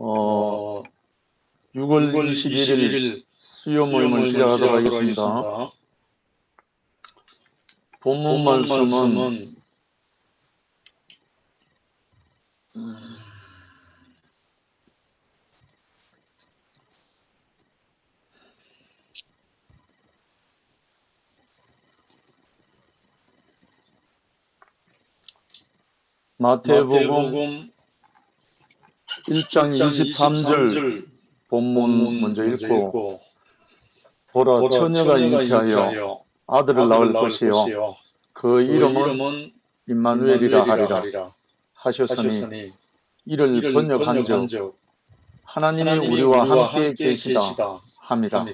어, 6월 6월 21일 21일 수요 모임을 시작하도록 하겠습니다. 본문 말씀은 마태복음 1장 23절 본문 먼저 읽고, 보라 처녀가 잉태하여 아들을 낳을 것이요 그 이름은 임마누엘이라 하리라 하셨으니 이를 번역한즉 하나님이 우리와 함께 계시다 함이라.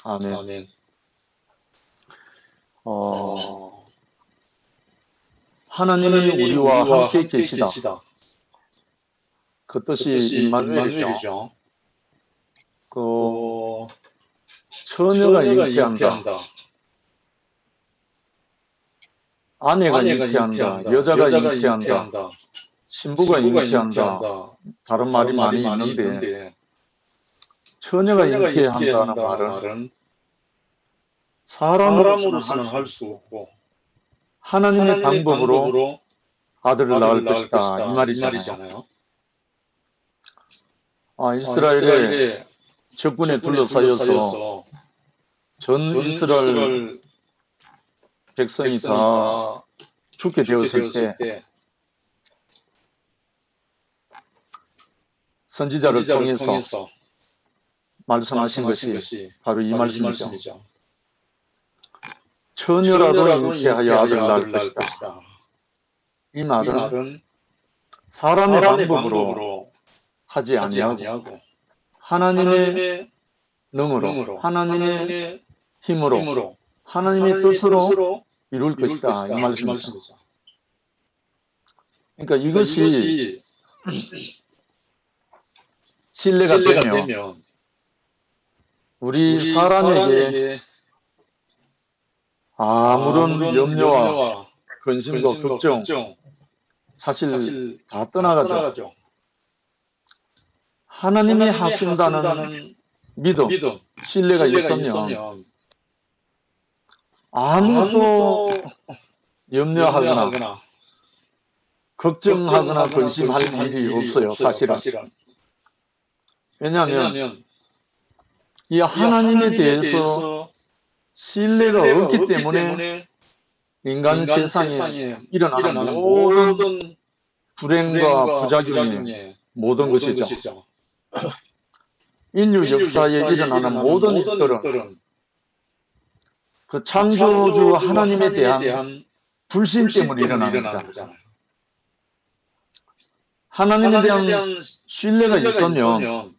아멘. 하나님이 우리와 함께 계시다. 그 뜻이 임마누엘이죠. 처녀가 잉태한다. 아내가 잉태한다. 여자가 잉태한다. 신부가 잉태한다. 다른 말이 많이 있는데, 처녀가 잉태한다는 말은 사람으로서는 할 수 없고 하나님의 방법으로 아들을 낳을 것이다, 이 말이잖아요. 이스라엘의 적군에 둘러싸여서 전 이스라엘 백성이 다 죽게 되었을 때 선지자를 통해서 말씀하신 것이 바로 이 말씀이죠. 처녀라도 잉태하여 아들을 낳을 것이다. 이 말은 사람의 방법으로 하지 아니하고 하나님의 능으로, 하나님의 힘으로, 하나님의 뜻으로 이룰 것이다, 이 말씀이죠. 그러니까 이것이 신뢰가 되면 우리 사람에게 아무런 염려와 근심과 걱정 사실 다 떠나가죠. 하나님이 하신다는 믿음, 신뢰가 있으면 아무도 염려하거나 걱정하거나 근심할 일이 없어요, 사실은. 왜냐하면 이 하나님에 대해서 신뢰가 없기 때문에 인간 세상에 일어나는 모든 불행과 부작용이 모든 것이죠. 인류 역사에 일어나는 모든 일들은 그 창조주 하나님에 대한 불신 때문에 일어나는 거잖아요. 하나님에 대한 신뢰가 있으면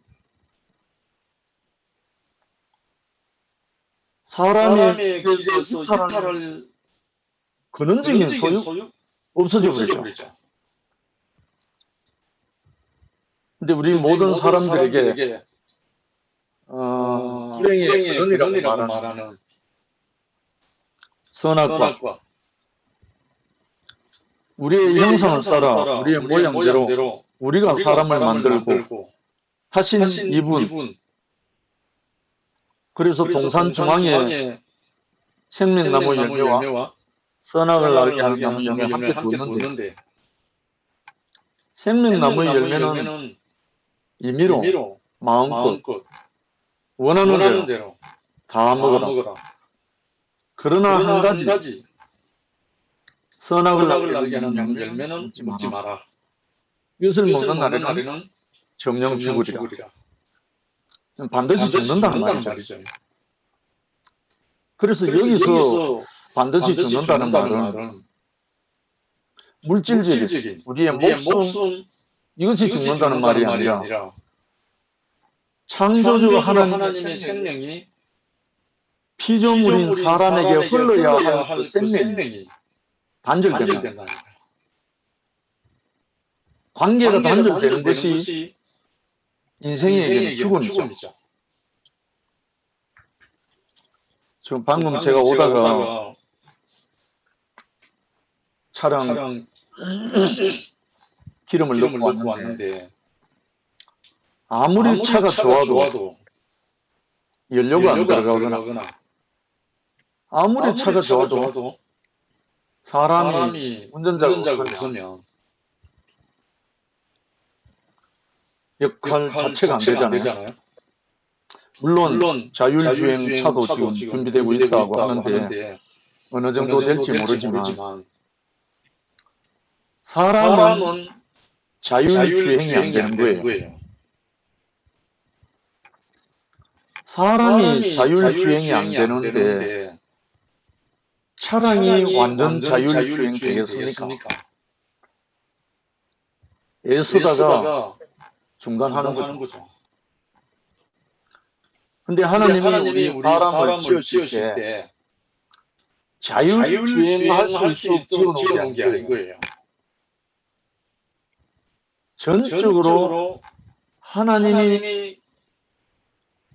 사람의 길에서 이탈할 근원적인 소유 없어져 버리죠. 근데 우리 모든 사람들에게 불행의 근원이라고 말하는 선악과, 우리의 형상을 따라 우리의 모양대로 우리가 사람을 만들고 하신 이분, 그래서 동산 중앙에 생명나무 열매와 선악을 알게 하는 나무 열매 함께 두었는데, 생명나무의 열매는 임의로 마음껏 원하는 대로 다 먹어라. 그러나 한 가지 선악을 알게 하는 열매는 먹지 마라. 이것을 먹는 날에는 정령 죽으리라. 반드시 죽는다는 말이죠. 그래서 여기서 반드시 죽는다는 말은 물질적인 우리의 목숨, 이것이 죽는다는 말이 아니라 창조주 하나님의 생명이 피조물인 사람에게 흘러야 할 그 생명이 단절된다는 거예요. 관계가 단절되는 것이 인생에게는 죽음이죠. 지금 방금 제가 오다가 차량 기름을 넣고 왔는데 아무리 차가 좋아도 연료가 안 들어가거나 아무리 차가 좋아도 사람이 운전자가 없으면 역할 자체가 안 되잖아요. 물론 자율주행 차도 지금 준비되고 있다고 하는데 어느 정도 될지 모르지만 사람은 자율주행이 안 되는 거예요. 사람이 자율주행이 안 되는데 차량이 완전 자율주행 되겠습니까? 애쓰다가 중단하는 거죠. 근데 하나님이 우리 사람을 지으실 때 자율주행할 수 있도록 지어놓은 게 아니고요. 전적으로 하나님이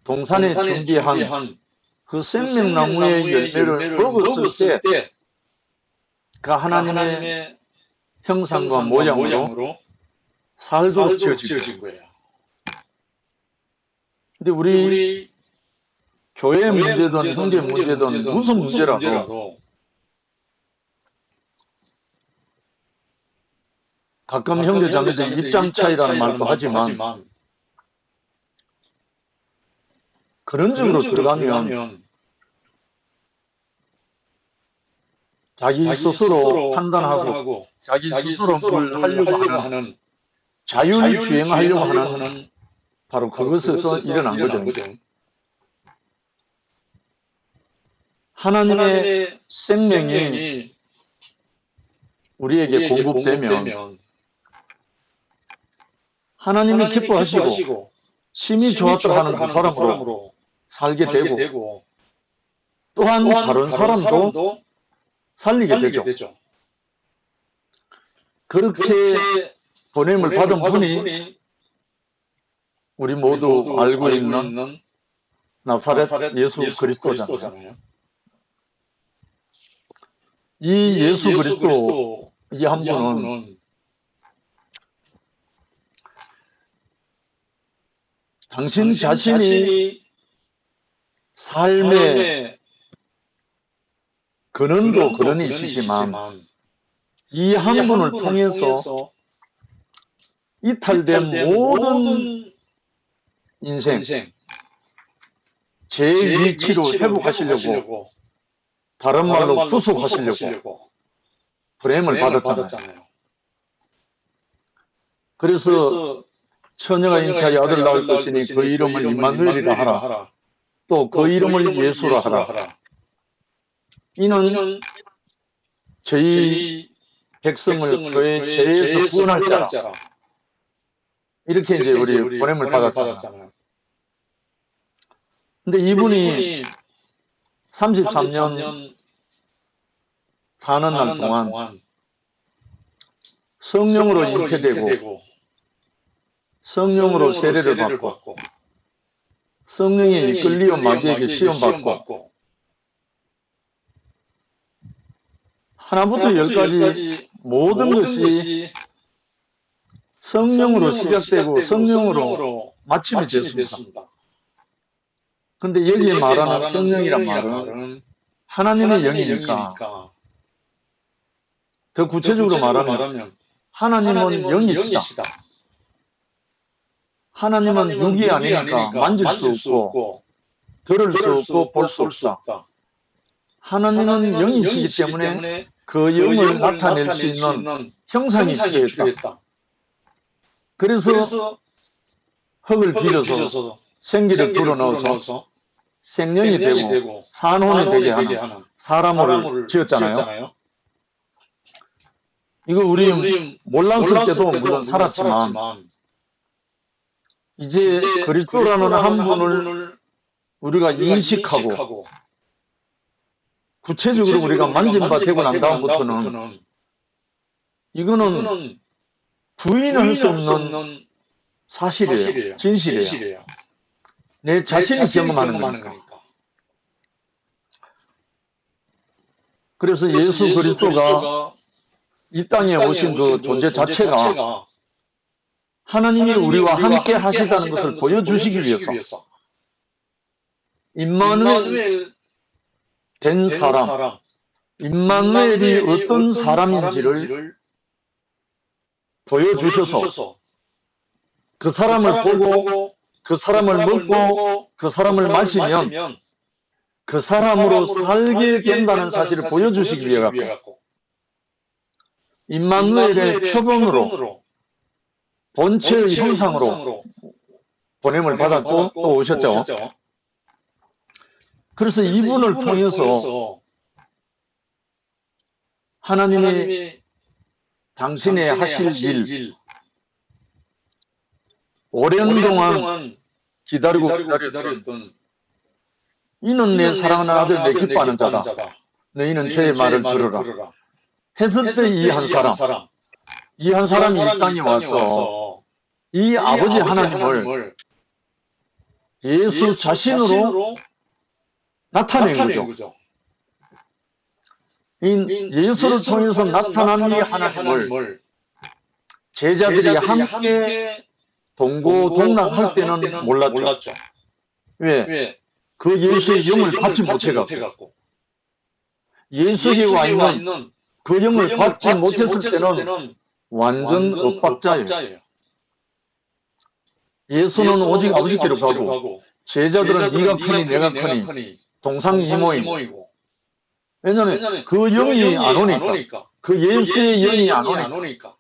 동산에 준비한 그 생명나무의 열매를 먹었을 때 그 하나님의 형상과 모양으로 살도록 지어진 거예요. 근데 우리 교회 문제든 형제 문제든 무슨 문제라도 가끔 형제 자매들 입장 차이라는 말도 하지만 그런 식으로 들어가면 자기 스스로 판단하고 자기 스스로 뭘 하려고 하는 자율주행하려고 하는 바로 그것에서 일어난 거죠. 하나님의 생명이 우리에게 공급되면 하나님이 기뻐하시고 심히 좋았다 하는 그 사람으로 살게 되고 또한 다른 사람도 살리게 되죠. 그렇게 보냄을 받은 분이 우리 모두 알고 있는 나사렛 예수 그리스도잖아요. 이 예수 그리스도 이 한 분은 당신 자신이 삶의 근원도 근원이시지만 이 한 분을 통해서 이탈된 모든 인생 제 위치로 회복하시려고 다른 말로 구속하시려고 프레임을 받았잖아요. 그래서 처녀가 잉태하여 아들 낳을 것이니 그 이름을 임마누엘이라 하라. 또 그 이름을 예수라 하라. 이는 저희 백성을 그의 죄에서 구원할 자라. 이렇게 이제 우리 보냄을 받았잖아요. 근데 이분이 33년 사는 날 동안 성령으로 잉태되고 성령으로 세례를 받고 성령에 이끌리어 마귀에게 시험받고 하나부터 열까지 모든 것이 성령으로 시작되고 성령으로 마침이 되었습니다. 근데 여기에 말하는 성령이란 말은 하나님의 영이니까 더 구체적으로 말하면 하나님은 영이시다. 하나님은 육이 아니니까 만질 수 없고 들을 수 없고 볼 수 없다. 하나님은 영이시기 때문에 그 영을 나타낼 수 있는 형상이 필요했다. 그래서 흙을 빚어서 생기를 불어넣어서 생명이 되고 산혼이 되게 하는 사람을 지었잖아요. 이거 우리 몰랐을 때도 물론 살았지만 이제 그리스도라는 한 분을 우리가 인식하고 구체적으로 우리가 만진 바 되고 난 다음부터는 이거는 부인할 수 없는 사실이에요. 진실이에요. 내 자신이 경험하는 거니까. 그래서 예수 그리스도가 이 땅에 오신 그 존재 자체가 하나님이 우리와 함께 하시다는 것을 보여주시기 위해서 임마누엘 된 사람, 임마누엘이 어떤 사람인지를 보여주셔서 그 사람을 보고 그 사람을 먹고 그 사람을 마시면 그 사람으로 살게 된다는 사실을 보여주시기 위해 갖고 임마누엘의 표본으로 본체의 형상으로 보냄을 받았고 또 오셨죠. 그래서 이분을 통해서 하나님이 당신의 하실 일 오랜 동안 기다리고 기다렸던 이는 내 사랑하는 아들 내 기뻐하는 자다. 너희는 저의 말을 들으라. 했을 때 이 한 사람, 이 한 사람이 이 땅에 와서 이 아버지 하나님을 예수 자신으로 나타낸 거죠. 예수를 통해서 나타난 이 하나님을 제자들이 함께 동고동락할 때는 몰랐죠. 왜? 그 예수의 영을 받지 못해갖고 예수에게 와 있는 그 영을 받지 못했을 때는 완전 엇박자예요. 예수는 오직 아버지께로 가고 제자들은 네가 크니 내가 크니 동상이모이고 왜냐하면 그 영이 안 오니까 그 예수의 영이 안 오니까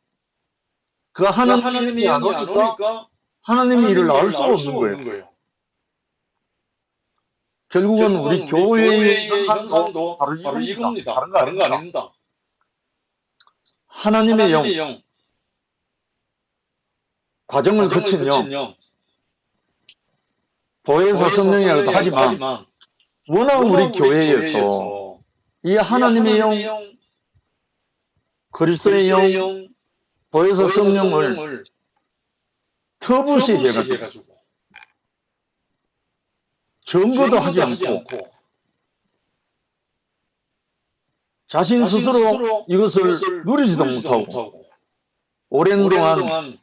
그 하나님의 영이 안 오니까 하나님의 일을 알 수가 없는 거예요. 결국은 우리 교회의 현상도 바로 이겁니다. 다른 거 아닙니다. 하나님의 영, 과정을 거친 영, 보혜사 성령이라고도 하지만 워낙 우리 교회에서 이 하나님의 영, 그리스도의 영, 보혜사 성령을 터부시 해가지고 점거도 하지 않고 자신 스스로 이것을 누리지도 못하고 오랜 동안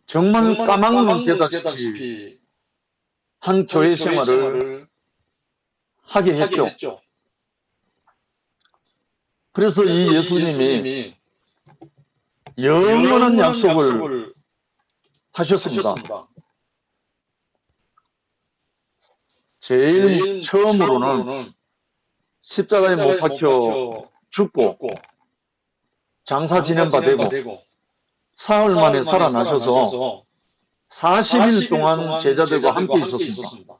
정말 까막눈 되다시피 한 교회 생활을 하게 했죠. 그래서 이 예수님이 영원한 약속을 하셨습니다. 제일 처음으로는 십자가에 못 박혀 죽고 장사 지낸 바 되고 사흘 만에 살아나셔서 40일 동안 제자들과 함께 있었습니다.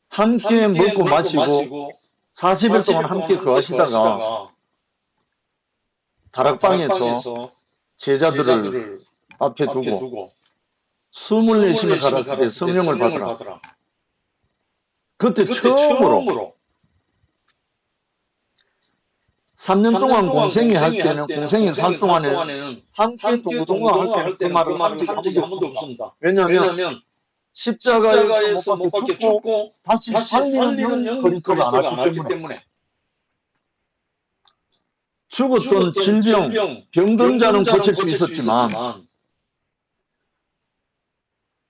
함께 먹고 마시고 40일 동안 함께 거하시다가 다락방에서 제자들을 앞에 두고 숨을 내쉬며 가라사대 성령을 받으라. 그때 처음으로 3년 동안 공생이 할 때는 공생이 살 동안에는 함께 동고동락할 때는 그 말을 한 적이 한 번도 없습니다. 왜냐하면 십자가에서 못 박혀 죽고 다시 살리는 영 그리스도가 안 왔기 때문에 죽었던 질병, 병든 자는 고칠 수 있었지만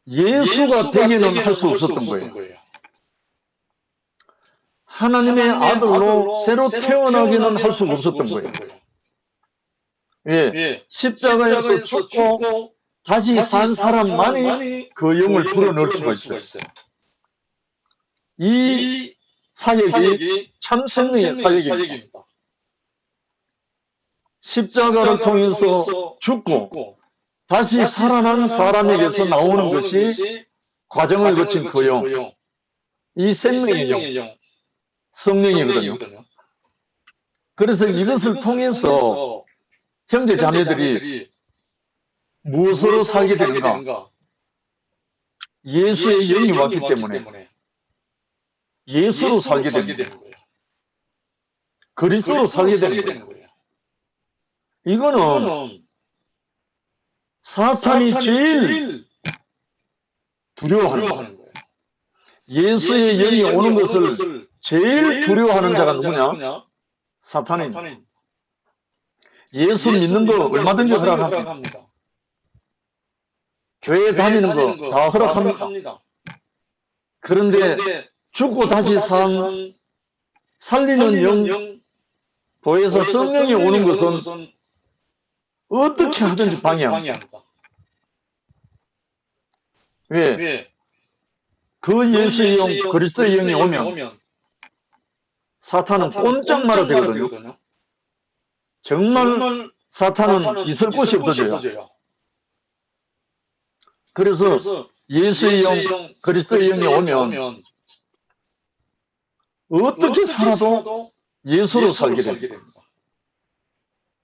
예수가 되기는 할 수 없었던 거예요. 하나님의 아들로 새로 태어나기는 할 수가 없었던 거예요. 예, 십자가에서 죽고 다시 산 사람만이 그 영을 불어넣을 수가 있어요. 이 사역이 참 생명의 사역입니다. 십자가를 통해서 죽고 다시 살아난 사람에게서 나오는 것이 과정을 거친 그 영, 이 생명의 영, 성령이거든요. 그래서 이것을 통해서 형제 자매들이 무엇으로 살게 되는가? 예수의 영이 왔기 때문에 예수로 살게 되는 거예요. 그리스도로 살게 되는 거예요. 이거는 사탄이 제일 두려워하는 거예요. 예수의 영이 오는 것을 제일 두려워하는 자가 누구냐? 사탄입니다. 예수 믿는 거 얼마든지 허락합니다. 교회 다니는 거 다 허락합니다. 그런데 죽고 다시 살리는 영 보혜사 성령이 오는 것은 어떻게 하든지 방해합니다. 왜? 그 예수의 영, 그리스도의 영이 오면 사탄은 꼼짝 말아야 되거든요. 정말 사탄은 있을 곳이 없어져요. 그래서 예수의 영, 그리스도의 영이 오면 어떻게 살아도 예수로 살게 됩니다.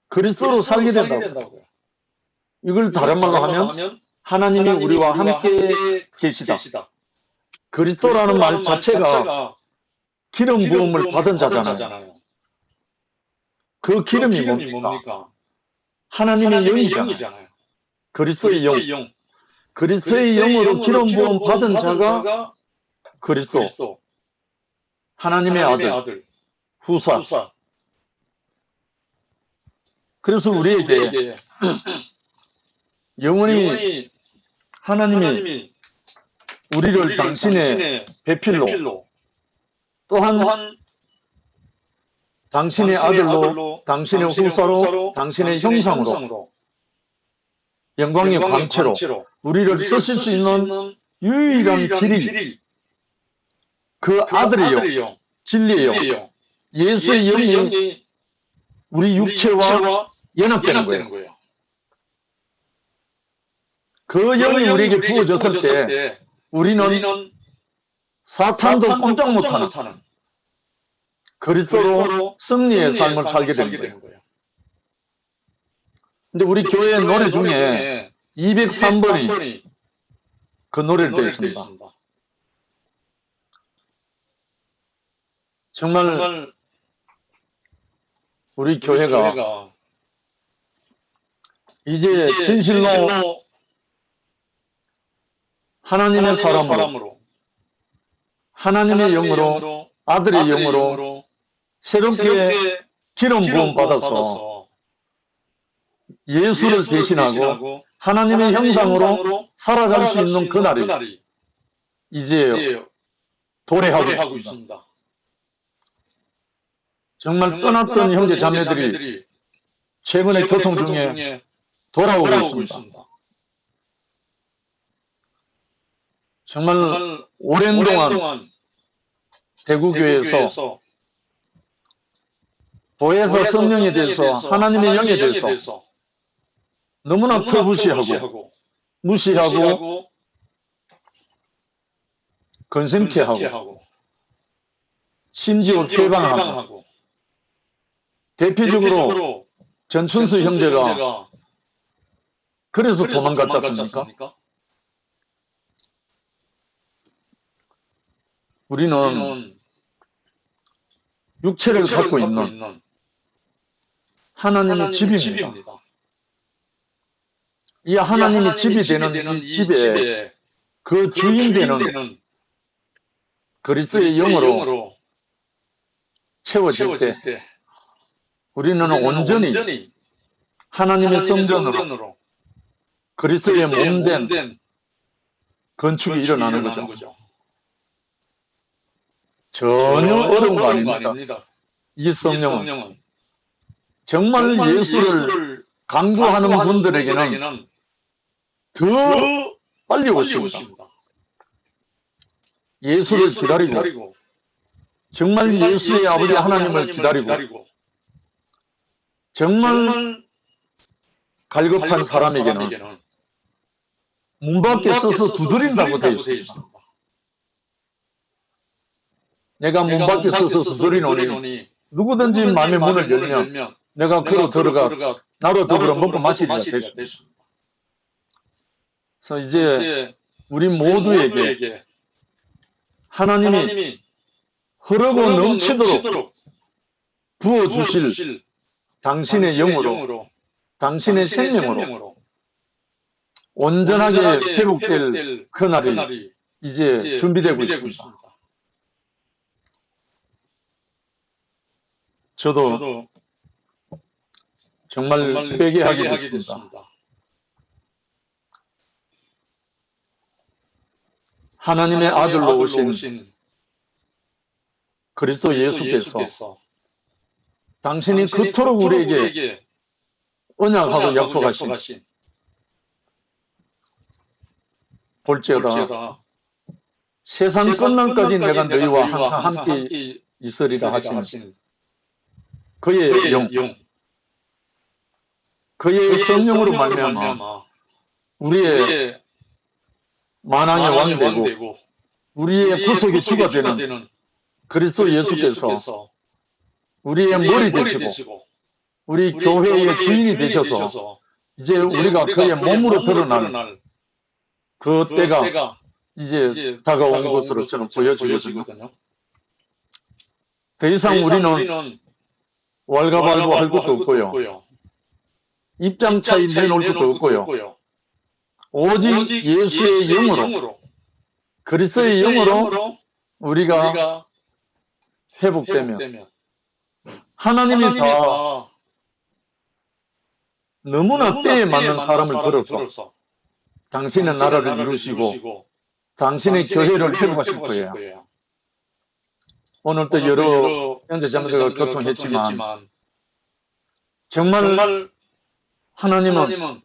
그리스도로 살게 된다고요. 이걸 다른 말로 하면 하나님이 우리와 함께 계시다. 그리스도라는 말 자체가 기름 부음을 받은 자잖아요. 그 기름이 뭡니까? 하나님의 영이잖아요. 그리스도의 영. 그리스도의 영으로 기름 부음 받은 자가 그리스도. 하나님의 아들. 후사. 그래서 우리에게 영원히 하나님이 우리를 당신의 배필로 또한 당신의 아들로 당신의 후사로 당신의 형상으로 영광의 광채로 우리를 쓰실 수 있는 유일한 길이 그 아들의 영, 진리의 영, 예수의 영이 우리 육체와 연합되는 거예요. 그 영이 우리에게 부어졌을 때 우리는 사탄도 꼼짝 못하는 그리스도로 승리의 삶을 살게 되는 거예요. 근데 우리 교회 노래 중에 203번이 그 노래를 되어 있습니다. 정말 우리 교회가 이제 진실로 하나님의 사람으로 하나님의 영으로 아들의 영으로 새롭게 기름 부음 받아서 예수를 대신하고 하나님의 형상으로 살아갈 수 있는 그날이 이제 도래하고 있습니다. 정말 떠났던 형제 자매들이 최근에 교통 중에 돌아오고 있습니다. 정말 오랜 동안 대구교회에서 보혜사 성령에 대해서 하나님의 영에 대해서 너무나 터부시하고 무시하고 건생케하고 심지어 퇴방하고 대표적으로 전춘수 형제가 그래서 도망갔지 않습니까? 우리는 육체를 갖고 있는 하나님의 집입니다. 이 하나님의 집이 되는 이 집에 그 주인 되는 그리스도의 영으로 채워질 때 우리는 온전히 하나님의 성전으로 그리스도의 몸된 건축이 일어나는 거죠. 전혀 어려운 거 아닙니다. 이 성령은 정말 예수를 강구하는 분들에게는 더 빨리 오십니다. 예수를 기다리고 정말 예수의 아버지 하나님을 기다리고 정말 갈급한 사람에게는 문 밖에 서서 두드린다고 되어 있습니다. 내가 문 밖에 서서 두드리노니 누구든지 마음의 문을 열면 내가 그로 들어가 나로 더불어 먹고 마시리라 되었습니다. 그래서 이제 우리 모두에게 하나님이 흐르고 넘치도록 부어주실 당신의 영으로 당신의 생명으로 온전하게 회복될 그날이 이제 준비되고 있습니다. 저도 정말 회개하게 됐습니다. 하나님의 아들로 오신 그리스도 예수께서 당신이 그토록 우리에게 언약하고 약속하신 볼지어다 세상 끝날까지 내가 너희와 항상 함께 있으리라 하신 그의 영, 그의 성령으로 말미암아 우리의 만왕의 왕이 되고 우리의 구속의 주가 되는 그리스도 예수께서 우리의 머리 되시고 우리 교회의 주인이 되셔서 이제 우리가 그의 몸으로 드러날 그 때가 이제 다가온 것으로 저는 보여지거든요. 더 이상 우리는 왈가왈부할 것도 없고요. 입장 차이 내놓을 것도 없고요. 오직 예수의 영으로 그리스도의 영으로 우리가 회복되면 하나님이 다 너무나 때에 맞는 사람을 걸어서 당신의 나라를 이루시고 당신의 교회를 회복하실 거예요. 오늘 또 여러 형제자매들과 교통했지만 정말 하나님은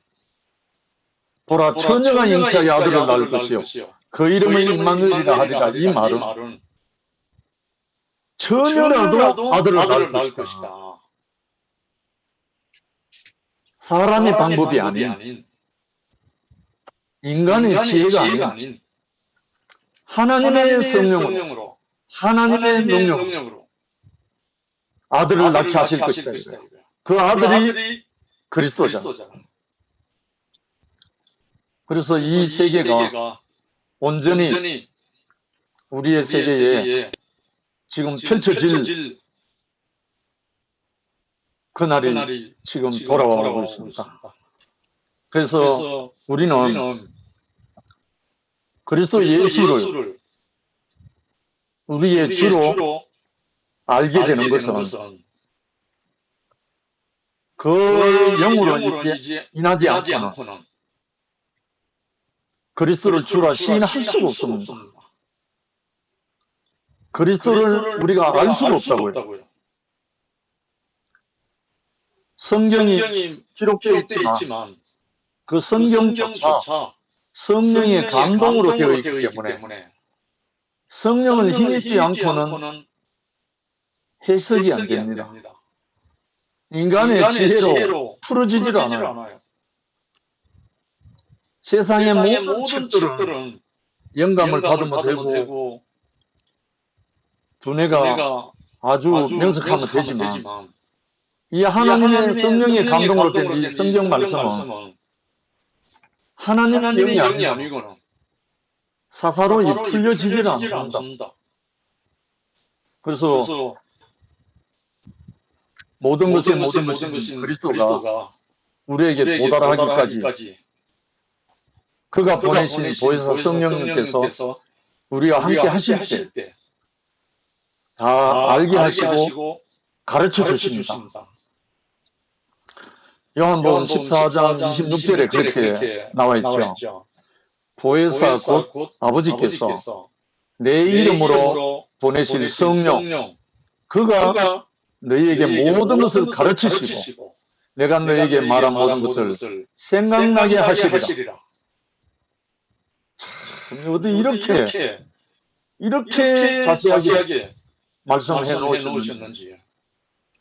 보라 처녀가 잉태하여 아들을 낳을 것이요 그 이름을 임마누엘이라 하리라. 이 말은 처녀라도 아들을 낳을 것이다. 사람의 방법이 아닌 인간의 지혜가 아닌 하나님의 성령으로 하나님의 능력으로 아들을 낳게 하실 것이다. 그 아들이 그리스도잖아. 그래서 이 세계가 온전히 우리의 세계에 지금 펼쳐질 그날이 지금 돌아오고 있습니다. 그래서 우리는 그리스도 예수를 우리의 주로 알게 되는 것은 그 영으로 이제 인하지 않고는 그리스도를 주라 시인할 수가 없습니다. 그리스도를 우리가 알 수가 없다고요. 성경이 기록되어 있지만 그 성경조차 성령의 감동으로 되어 있기 때문에 성령을 힘입지 않고는 해석이 안 됩니다. 인간의 지혜로 풀어지질 않아요. 세상의 모든 책들은 영감을 받으면 되고 두뇌가 아주 명석하면 되지만 이 하나님의 성령의 감동으로 된 이 성경 말씀은 하나님의 영이 아니고는 사사로이 풀려지질 않습니다. 그래서 모든 것인 그리스도가 우리에게 도달하기까지 그가 보내신 보혜사 성령님께서 우리와 함께 하실 때 다 알게 하시고 가르쳐 주십니다. 요한복음 14장 26절에 그렇게 나와 있죠. 보혜사 곧 아버지께서 내 이름으로 보내실 성령 그가 너희에게 모든 것을 가르치시고 내가 너희에게 말한 모든 것을 생각나게 하시리라. 어디 이렇게 자세하게 말씀해 놓으셨는지.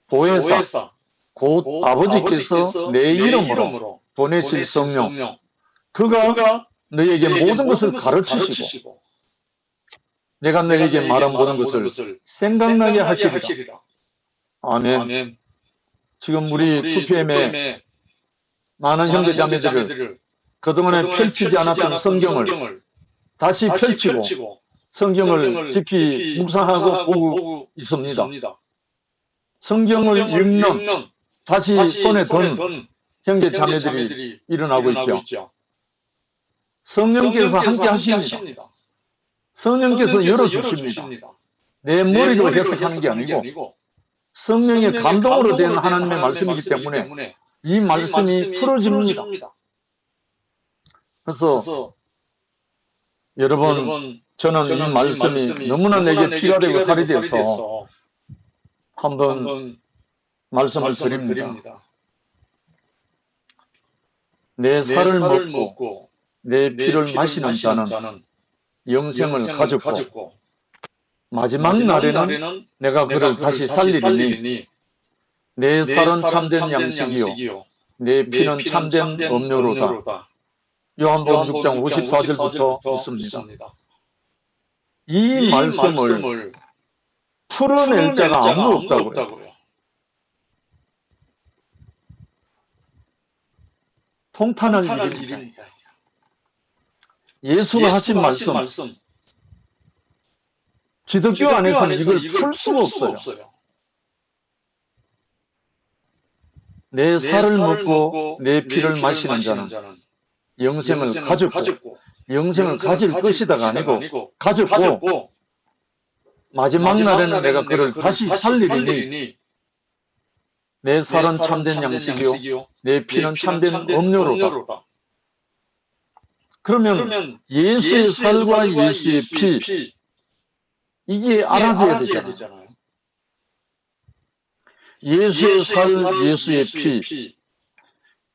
보혜사 곧 아버지께서 내 이름으로 보내실 성령 그가 너희에게 모든 것을 가르치시고 내가 너희에게 말한 모든 것을 생각나게 하시리라. 아멘. 지금 우리 2PM의 많은 형제자매들을 그동안에 펼치지 않았던 성경을 다시 펼치고 성경을 깊이 묵상하고 보고 있습니다. 성경을 읽는 다시 손에 든 형제자매들이 일어나고 있죠. 성령께서 함께 하십니다. 성령께서 열어주십니다. 내 머리로 해석하는 게 아니고 성령의 감동으로 된 하나님의 말씀이기 때문에 이 말씀이 풀어집니다. 그래서 여러분, 저는 이 말씀이 너무나 내게 피가 되고 살이 되어서 한번 말씀을 드립니다. 내 살을 먹고 내 피를 마시는 자는 영생을 가졌고 마지막 날에는 내가 그를 다시 살리리니 내 살은 참된 양식이요 내 피는 참된 음료로다. 요한복음 6장 54절부터 있습니다. 이 말씀을 풀어낼 자가 아무도 없다고요. 통탄할 일입니다. 예수가 하신 말씀, 기독교 안에서는 이걸 풀 수가 없어요. 내 살을 먹고 내 피를 마시는 자는 영생을 가졌고 영생을 가질 것이다가 아니고 가졌고 마지막 날에는 내가 그를 다시 살리리니 내 살은 참된 양식이요 내 피는 참된 음료로다. 그러면 예수의 살과 예수의 피 이게 알아줘야 되잖아요. 예수의 살, 예수의 피,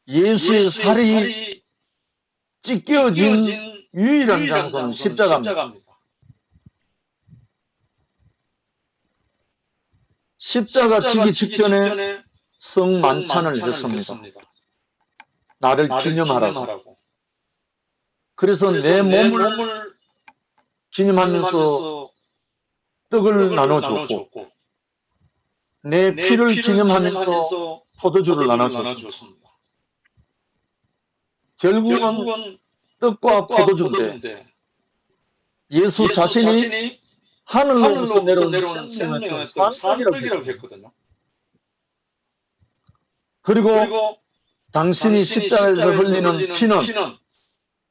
예수의 살이 찢겨진 유일한 장소는 십자가입니다. 십자가 지기 직전에 성만찬을 했습니다. 나를 기념하라고. 그래서 내 몸을 기념하면서 떡을 나눠줬고 내 피를 기념하면서 포도주를 나눠줬습니다. 결국은 떡과 포도주인데 예수 자신이 하늘로부터 내려온 생명의 산떡이라고 했거든요. 그리고 당신이 십자가에서 흘리는 피는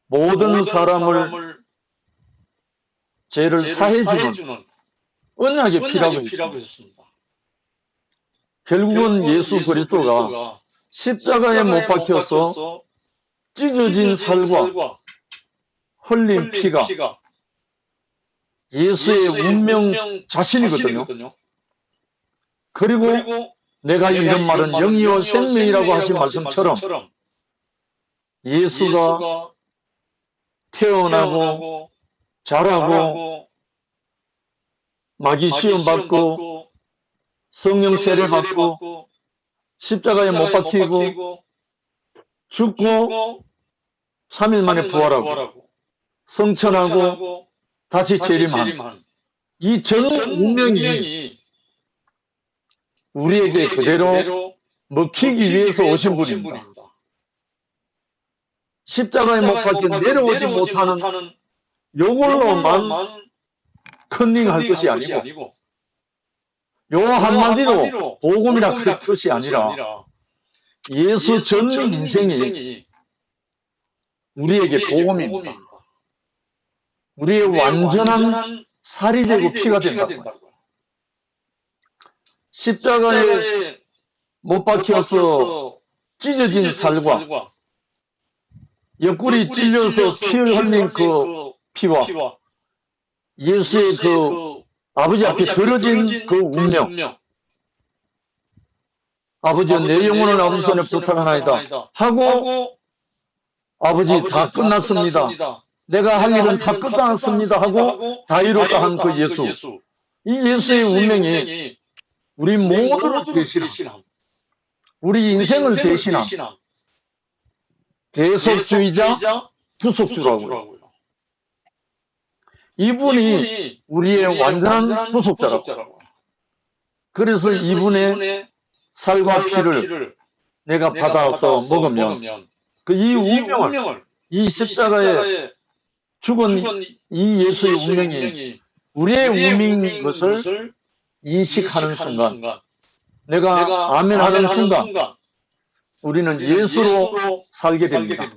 모든 사람을 죄를 사해주는 언약의 피라고 했습니다. 결국은 예수 그리스도가 십자가에 못 박혀서 찢어진 살과 흘린 피가 예수의 운명 자신이거든요. 그리고 내가 이런 말은 영이요 생명이라고 하신 말씀처럼 예수가 태어나고 자라고 마귀 시험 받고 성령 세례 받고 십자가에 못 박히고 죽고 3일 만에 부활하고 성천하고 다시 재림한 이 전 운명이 우리에게 그대로 먹히기 위해서 오신 분입니다. 십자가에 못 박혀 내려오지 못하는 요걸로만 컨닝할 것이 아니고 요 한마디로 복음이라 할 것이 아니라 예수 전 인생이 우리에게 복음입니다. 우리의 완전한 살이 되고 피가 된다고요. 십자가에 못 박혀서 찢어진 살과 옆구리 찔려서 피를 흘린 그 피와 예수의 그 아버지 앞에 들어진 그 운명, 아버지여 내 영혼을 아버지 손에 부탁하나이다 하고 아버지 다 끝났습니다. 내가 할 일은 다 끝났습니다 하고 다 이뤘다 한 그 예수, 이 예수의 운명이 우리 모두를 대신한, 우리 인생을 대신한 대속주의자 구속주라고요. 이분이 우리의 완전한 구속자라고. 그래서 이분의 살과 피를 내가 받아서 먹으면 그 이 운명을, 이 십자가에 죽은 이 예수의 운명이 우리의 운명인 것을 인식하는 순간, 내가 아멘 하는 순간 우리는 예수로 살게 됩니다.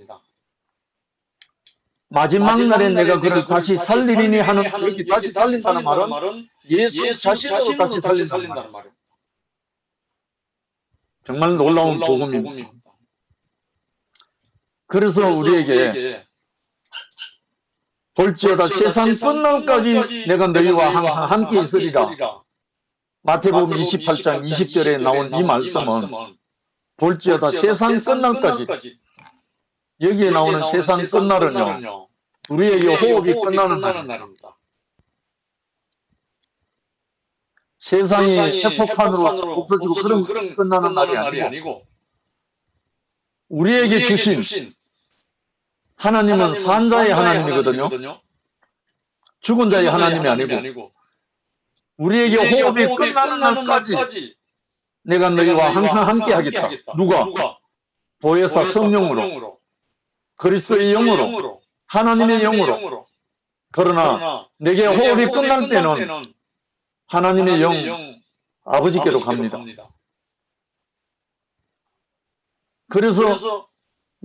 마지막 날에 내가 그를 다시 살리리니 하는, 여기 다시 살린다는 말은 예수 자신으로 다시 살린다는 말입니다. 정말 놀라운 복음입니다. 그래서 우리에게 볼지어다 세상 끝날까지 내가 너희와 항상 함께 있으리라. 마태복음 28장 20절에 나온 이 말씀은 볼지어다 세상 끝날까지, 여기에 나오는 세상 끝날은요, 우리에게 호흡이 끝나는 날입니다. 세상이 회복판으로 없어지고 그런 끝나는 날이 아니고, 우리에게 주신 하나님은 산 자의 하나님이거든요. 죽은 자의 하나님이 아니고, 우리에게 호흡이 끝나는 날까지 내가 너희와 항상 함께 하겠다. 누가? 보혜사 성령으로, 그리스도의 영으로, 하나님의 영으로. 그러나 내게 호흡이 끝날 때는 하나님의 영 아버지께로 갑니다. 그래서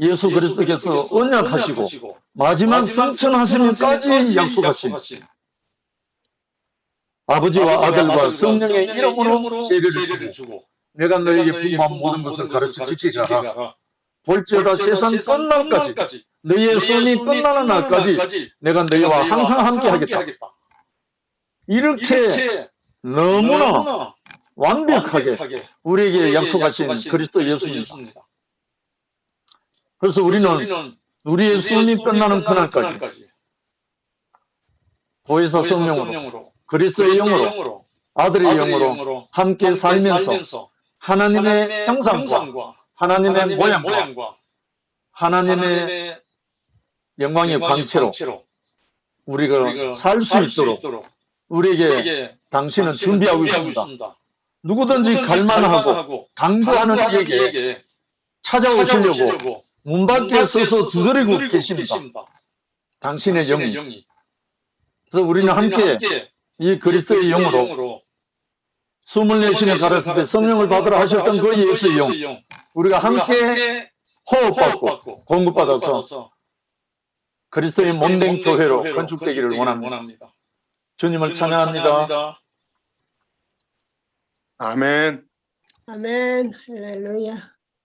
예수 그리스도께서 언약하시고 마지막 승천하시면까지 약속하신 아버지와 아들과 성령의 이름으로 세례를 주고 내가 너에게 분부한 모든 것을 가르쳐 지키게 하라. 볼지어다 세상 끝날까지, 너희의 손이 끝나는 날까지 내가 너희와 항상 함께 하겠다. 이렇게 너무나 완벽하게 우리에게 약속하신 그리스도 예수입니다. 그래서 우리는 우리의 손이 끝나는 그날까지 보혜사 성령으로, 그리스도의 영으로, 아들의 영으로 함께 살면서 하나님의 형상과 하나님의 모양과 하나님의 영광의 광채로 우리가 살 수 있도록 우리에게 당신은 준비하고 있습니다. 누구든지 갈망하고 강구하는 이에게 찾아오시려고 문 밖에 서서 두드리고 계십니다. 당신의 영이. 그래서 우리는 함께 이 그리스도의 영으로 숨을 내쉬며 가르칠 때 성령을 받으라 하셨던 그 예수의 영, 우리가 함께 호흡받고 공급받아서 그리스도의 몸된 교회로 건축되기를 원합니다. 주님을 찬양합니다. 아멘. 아멘. 할렐루야.